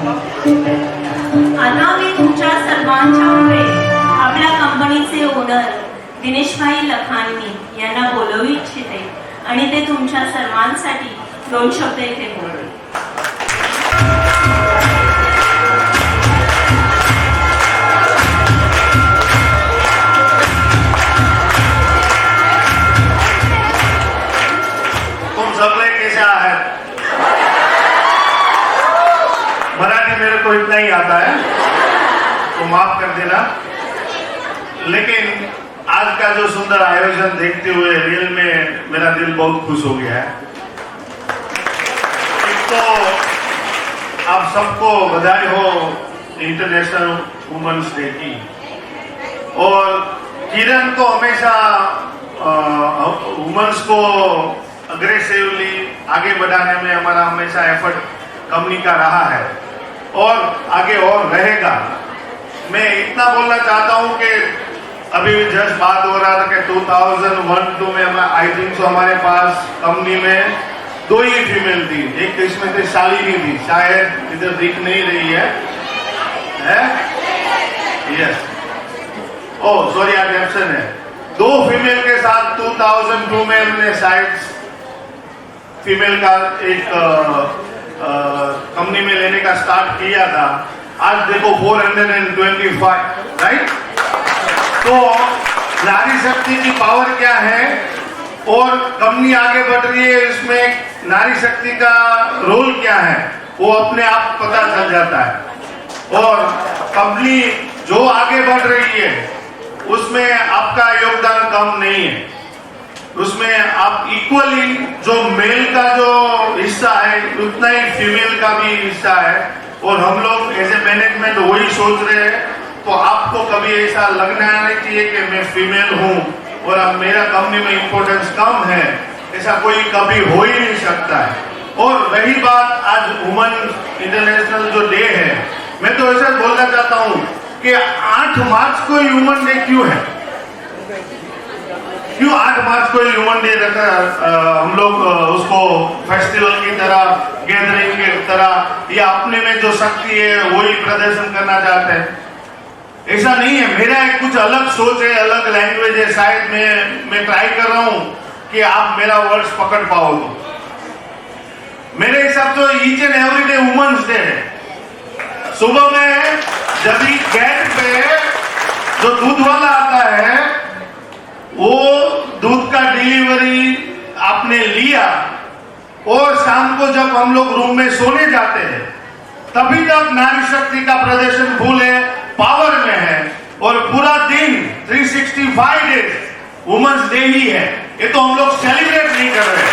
आता मी तुमच्या सर्वांच्या पुढे आपल्या कंपनीचे ओनर दिनेशभाई लखानी यांना बोलवू इच्छिते आणि ते तुमच्या सर्वांसाठी 2 शब्द इथे बोलतील. तुम सब लोग कैसे हैं? मराठी मेरे को इतना ही आता है तो माफ कर देना, लेकिन आज का जो सुंदर आयोजन देखते हुए रियल में मेरा दिल बहुत खुश हो गया है. एक तो आप सबको बधाई हो इंटरनेशनल वुमेन्स डे की, और किरण को हमेशा वुमेन्स को अग्रेसिवली आगे बढ़ाने में हमारा हमेशा एफर्ट कंपनी का रहा है और आगे और रहेगा. मैं इतना बोलना चाहता हूं कि अभी जस्ट बात हो रहा था कि 2001-2 में आई थिंक हमारे पास कंपनी में 2 ही फीमेल थी. एक इसमें थी शालिनी थी, शायद इधर दिख नहीं रही है. यस, ओह सॉरी आज एब्सेंट है. 2 फीमेल के साथ 2002 में हमने शायद फीमेल का एक कंपनी में लेने का स्टार्ट किया था. आज देखो 425, राइट. तो नारी शक्ति की पावर क्या है और कंपनी आगे बढ़ रही है, इसमें नारी शक्ति का रोल क्या है वो अपने आप पता चल जाता है. और कंपनी जो आगे बढ़ रही है उसमें आपका योगदान कम नहीं है. उसमें आप इक्वली जो मेल का जो हिस्सा है उतना ही फीमेल का भी हिस्सा है. और हम लोग एज ए मैनेजमेंट वही सोच रहे हैं. तो आपको कभी ऐसा लगना नहीं चाहिए कि मैं फीमेल हूं और अब मेरा कंपनी में इंपॉर्टेंस कम है. ऐसा कोई कभी हो ही नहीं सकता है. और रही बात आज वुमेन इंटरनेशनल जो डे है, मैं तो ऐसा बोलना चाहता हूं कि 8 मार्च को ह्यूमन डे क्यों है? क्यों 8 मार्च को ह्यूमन डे रखा? हम लोग उसको फेस्टिवल की तरह, गैदरिंग की तरह या अपने में जो शक्ति है वही प्रदर्शन करना चाहते हैं. ऐसा नहीं है. मेरा एक कुछ अलग सोच है, अलग लैंग्वेज है. शायद मैं ट्राई कर रहा हूं कि आप मेरा वर्ड्स पकड़ पाओ. तो मेरे हिसाब से each and every day women's day है. सुबह में जब गेट पे जो दूध वाला आता है वो दूध का डिलीवरी आपने लिया और शाम को जब हम लोग रूम में सोने जाते हैं तभी तक नारी शक्ति का प्रदर्शन फुल है, पावर में है. और पूरा दिन 365 डेज वुमेन्स डे ही है. ये तो हम लोग सेलिब्रेट नहीं कर रहे.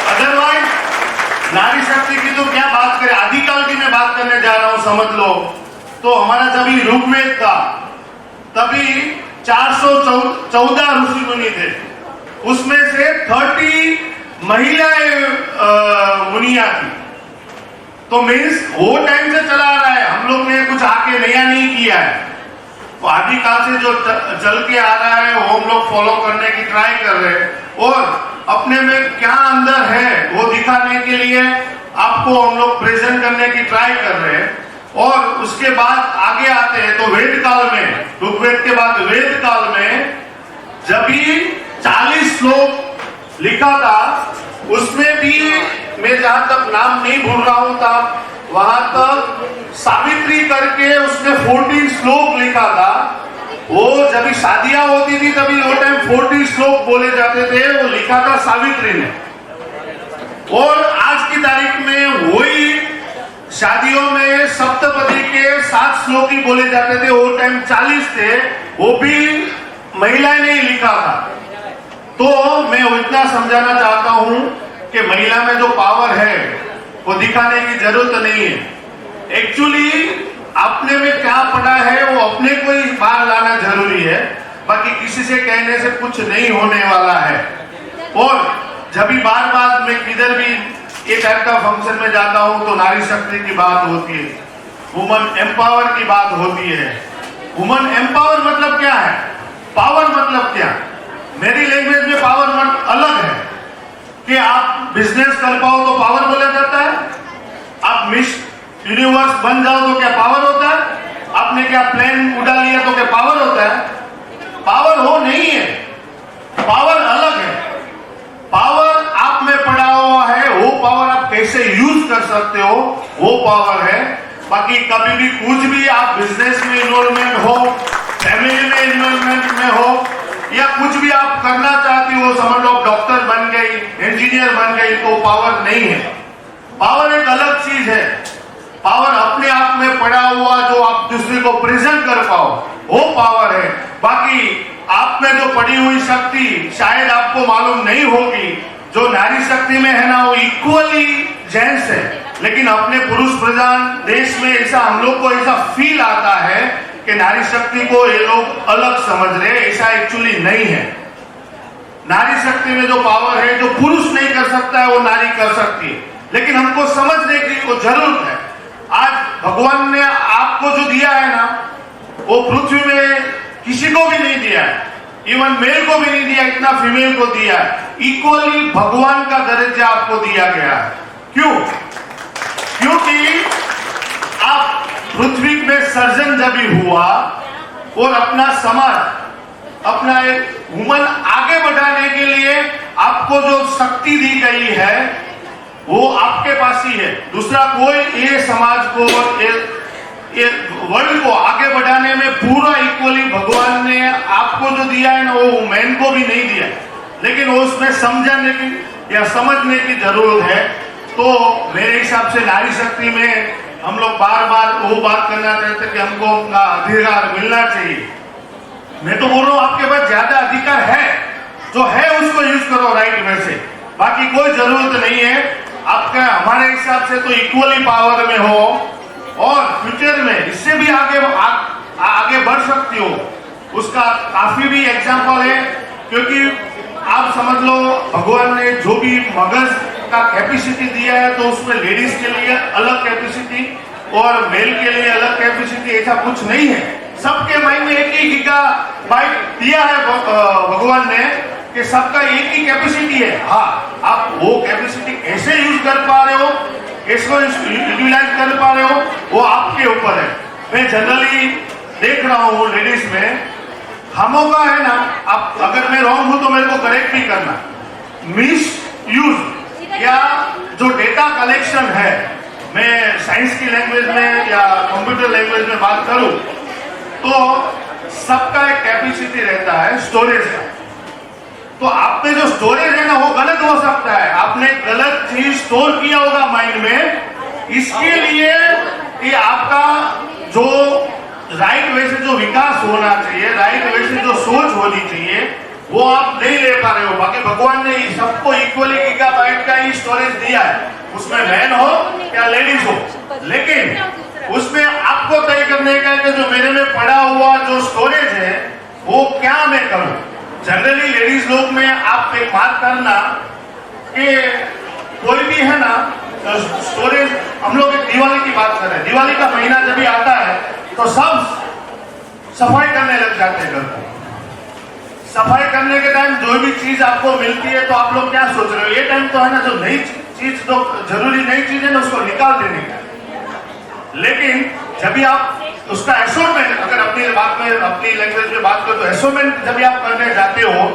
अदरवाइज नारी शक्ति की तो क्या बात करें, आदिकाल की मैं बात करने जा रहा हूं. समझ लो तो हमारा जब ऋग्वेद था तभी 414 ऋषि मुनि थे. उसमें से 30 महिलाएं मुनिया थी. तो मीन्स वो टाइम से चला आ रहा है. हम लोग ने कुछ आके नया नहीं किया है. तो आदिकाल से जो चल के आ रहा है वो हम लोग फॉलो करने की ट्राई कर रहे हैं. और अपने में क्या अंदर है वो दिखाने के लिए आपको हम लोग प्रेजेंट करने की ट्राई कर रहे हैं. और उसके बाद आगे आते हैं तो वेद काल में, ऋग्वेद के बाद वेद काल में जब भी 40 श्लोक लिखा था उसमें भी मैं जहां तक नाम नहीं भूल रहा हूं था वहां तक सावित्री करके उसने 14 श्लोक लिखा था. वो जब भी शादियां होती थी तभी वो टाइम 40 श्लोक बोले जाते थे. वो लिखा था सावित्री ने. और आज की तारीख में वही शादियों में सप्तपदी के 7 श्लोक ही बोले जाते थे. वो टाइम 40 थे, वो भी महिलाएं ने लिखा था. तो मैं इतना समझाना चाहता हूं कि महिला में जो पावर है वो दिखाने की जरूरत नहीं है. एक्चुअली अपने में क्या पड़ा है वो अपने को ही बाहर लाना जरूरी है. बाकी किसी से कहने से कुछ नहीं होने वाला है. और जब भी बार बार मैं किधर भी ये टाइप का फंक्शन में जाता हूं तो नारी शक्ति की बात होती है, वुमन एम्पावर की बात होती है. वुमन एम्पावर मतलब क्या है, पावर मतलब क्या? मेरी लैंग्वेज में पावर अलग है कि आप बिजनेस कर पाओ तो पावर बोला जाता है. आप यूनिवर्स बन जाओ तो क्या पावर होता है? आपने क्या प्लेन उड़ा लिया तो क्या पावर होता है? पावर वो नहीं है, पावर अलग है। पावर आप में पड़ा हुआ है, वो पावर आप कैसे यूज कर सकते हो वो पावर है। बाकी कभी भी कुछ भी आप बिजनेस में इन्वॉल्वमेंट हो, फैमिली में इन्वॉल्वमेंट में हो, या कुछ भी आप करना चाहती हो, समझ लो डॉक्टर बन गई, इंजीनियर बन गई, तो पावर नहीं है। पावर एक अलग चीज है। पावर अपने आप में पड़ा हुआ जो आप दूसरे को प्रेजेंट कर पाओ वो पावर है। बाकी आप में जो पड़ी हुई शक्ति शायद आपको मालूम नहीं होगी। जो नारी शक्ति में है ना वो इक्वली जेंट्स है, लेकिन अपने पुरुष प्रधान देश में ऐसा हम लोग को ऐसा फील आता है कि नारी शक्ति को ये लोग अलग समझ रहे हैं। ऐसा एक्चुअली नहीं है। नारी शक्ति में जो पावर है, जो पुरुष नहीं कर सकता है वो नारी कर सकती है, लेकिन हमको समझने की वो जरूरत है। आज भगवान ने आपको जो दिया है ना वो पृथ्वी में किसी को भी नहीं दिया है, इवन मेल को भी नहीं दिया, इतना फीमेल को दिया है। इक्वली भगवान का दर्जा आपको दिया गया है। क्यों? क्योंकि आप पृथ्वी में सर्जन जब भी हुआ और अपना समाज, अपना एक वुमन आगे बढ़ाने के लिए आपको जो शक्ति दी गई है वो आपके पास ही है। दूसरा कोई ये समाज को, ये वर्ल्ड को आगे बढ़ाने में पूरा इक्वली भगवान ने आपको जो दिया है ना वो मैन को भी नहीं दिया, लेकिन वो उसमें समझने की या समझने की जरूरत है। तो मेरे हिसाब से नारी शक्ति में हम लोग बार बार वो बात करना चाहते कि हमको उनका अधिकार मिलना चाहिए। मैं तो बोल रहा हूँ आपके पास ज्यादा अधिकार है, जो है उसको यूज करो राइट वे से। बाकी कोई जरूरत नहीं है आपका, हमारे हिसाब से तो इक्वली पावर में हो और फ्यूचर में इससे भी आगे बढ़ सकती हो। उसका काफी भी एग्जाम्पल है, क्योंकि आप समझ लो भगवान ने जो भी मगज का कैपेसिटी दिया है तो उसमें लेडीज के लिए अलग कैपेसिटी और मेल के लिए अलग कैपेसिटी, ऐसा कुछ नहीं है। सबके माइंड में एक ही गीगाबाइट दिया है भगवान ने कि सबका एक ही कैपेसिटी है। हाँ, आप वो कैपेसिटी कैसे यूज कर पा रहे हो, इसको यूटिलाइज कर पा रहे हो, वो आपके ऊपर है। मैं जनरली देख रहा हूँ लेडीज में हमों का है ना, आप अगर मैं रॉन्ग हूं तो मेरे को करेक्ट भी करना। मिस यूज या जो डेटा कलेक्शन है, मैं साइंस की लैंग्वेज में या कंप्यूटर लैंग्वेज में बात करूं तो सबका एक कैपेसिटी रहता है स्टोरेज का। तो आप में जो स्टोरेज है ना वो गलत हो सकता है, आपने गलत चीज स्टोर किया होगा माइंड में। इसके लिए ये आपका जो राइट वे से जो विकास होना चाहिए, राइट वे से जो सोच होनी चाहिए, वो आप नहीं ले पा रहे हो। बाकी भगवान ने सबको इक्वली गीगाबाइट का ही स्टोरेज दिया है, उसमें मैन हो या लेडीज हो, लेकिन उसमें आपको तय करने का कि जो मेरे में पड़ा हुआ जो स्टोरेज है वो क्या मैं करूं। जनरली लेडीज लोग में आप एक बात करना कि कोई भी है ना स्टोरेज, हम लोग एक दिवाली की बात कर रहे हैं, दिवाली का महीना जब भी आता है तो सब सफाई करने लग जाते हैं घर को। सफाई करने के टाइम जो भी चीज आपको मिलती है तो आप लोग क्या सोच रहे हो, ये टाइम तो है ना जो नई चीज, जो जरूरी नई चीज है ना उसको निकाल देने का। लेकिन जब भी आप उसका एसोमेंट, अगर अपनी बात में अपनी लैंग्वेज में बात करो तो एसोमेंट जब भी आप करने जाते हो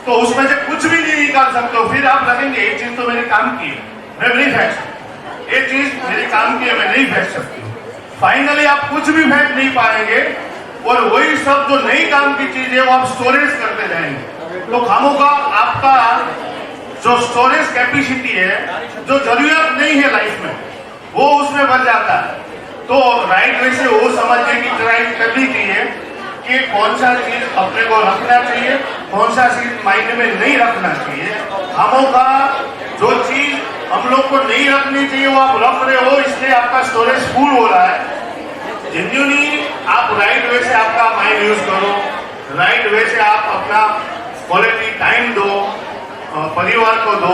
तो उसमें से कुछ भी नहीं निकाल सकते हो। फिर आप लगेंगे ये चीज तो मेरे काम की है, मैं नहीं फेंक सकती, ये चीज मेरे काम की है, मैं नहीं फेंक सकती। फाइनली आप कुछ भी फेंक नहीं पाएंगे और वही सब जो नई काम की चीज है वो आप स्टोरेज करते जाएंगे। तो खामों का आपका जो स्टोरेज कैपेसिटी है, जो जरूरत नहीं है लाइफ में, वो उसमें बढ़ जाता है। तो राइट वे से वो समझने की ट्राई करनी चाहिए कि कौन सा चीज अपने को रखना चाहिए, कौन सा चीज माइंड में नहीं रखना चाहिए। खामों का जो चीज हम लोग को नहीं रखनी चाहिए वो आप रख रहे हो, इसलिए आपका स्टोरेज फुल हो रहा है। जेन्युइनली आप राइट वे से आपका माइंड यूज करो, राइट वे से आप अपना क्वालिटी टाइम दो, परिवार को दो,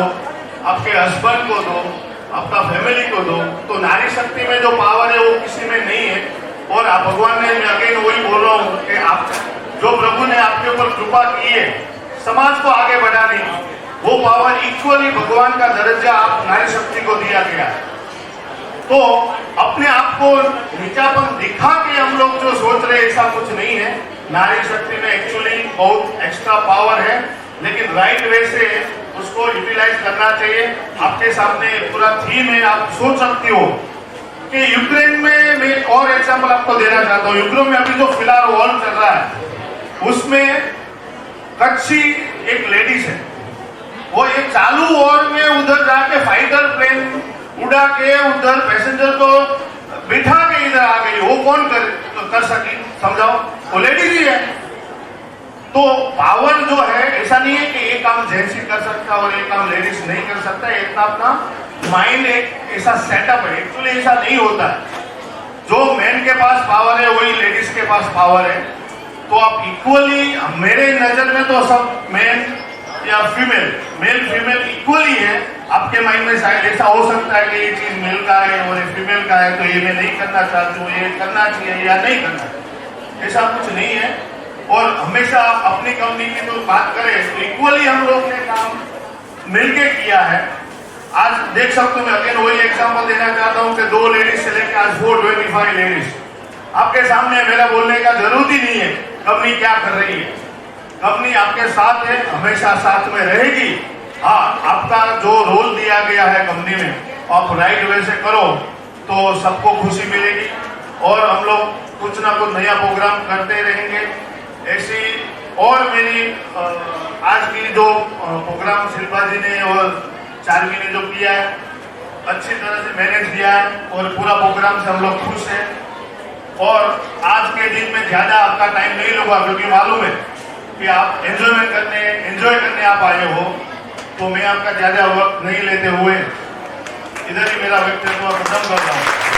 आपके हस्बैंड को दो, आपका फैमिली को दो। तो नारी शक्ति में जो पावर है वो किसी में नहीं है। और आप भगवान ने, अगेन वही बोल रहा हूँ कि आप जो प्रभु ने आपके ऊपर कृपा की है समाज को आगे बढ़ाने की, वो पावर इक्वली भगवान का दर्जा आप नारी शक्ति को दिया गया। तो अपने आप को नीचापन दिखा के हम लोग जो सोच रहे हैं ऐसा कुछ नहीं है। नारी शक्ति में एक्चुअली बहुत एक्स्ट्रा पावर है, लेकिन राइट वे से उसको यूटिलाइज करना चाहिए। आपके सामने पूरा थीम है, आप सोच सकती हो कि यूक्रेन में मैं एक और एग्जाम्पल आपको देना चाहता हूँ। यूक्रेन में अभी जो फिलहाल वॉर चल रहा है उसमें कच्ची एक लेडीज है, वो एक चालू वॉर में उधर जाके फाइटर प्लेन उड़ा के उधर पैसेंजर को बिठा के इधर आ गई। वो कौन कर सकी, समझाओ? वो लेडीज ही है। तो पावर जो है ऐसा नहीं है कि एक काम जेंट्स ही कर सकता और एक काम लेडीज नहीं कर सकता। एक अपना माइंड एक ऐसा सेटअप है, एक्चुअली ऐसा नहीं होता है। जो मैन के पास पावर है वही लेडीज के पास पावर है। तो आप इक्वली, मेरे नजर में तो सब मैन या फीमेल, मेल फीमेल इक्वली है। आपके माइंड में शायद ऐसा हो सकता है कि ये चीज मेल का है और ये फीमेल का है, तो ये मैं नहीं करना चाहती हूँ, ये करना चाहिए या नहीं करना, ऐसा कुछ नहीं है। और हमेशा अपनी कंपनी की तो बात करें तो इक्वली हम लोग ने काम मिलके किया है। आज देख सकते हो, मैं अगेन वही एग्जांपल देना चाहता हूँ कि 2 लेडीज से लेकर आज 425 लेडीज आपके सामने। मेरा बोलने का जरूरत ही नहीं है कंपनी क्या कर रही है। कंपनी आपके साथ है, हमेशा साथ में रहेगी। हाँ, आपका जो रोल दिया गया है कंपनी में आप राइट वे से करो तो सबको खुशी मिलेगी और हम लोग कुछ ना कुछ नया प्रोग्राम करते रहेंगे। ऐसी और मेरी आज की जो प्रोग्राम शिल्पा जी ने और चारवी ने जो किया है अच्छी तरह से मैनेज किया है और पूरा प्रोग्राम से हम लोग खुश हैं। और आज के दिन में ज्यादा आपका टाइम नहीं लूंगा क्योंकि मालूम है कि आप एंजॉय करने आप आए हो, तो मैं आपका ज्यादा वक्त नहीं लेते हुए इधर ही मेरा वक्तव्य खत्म कर रहा हूँ।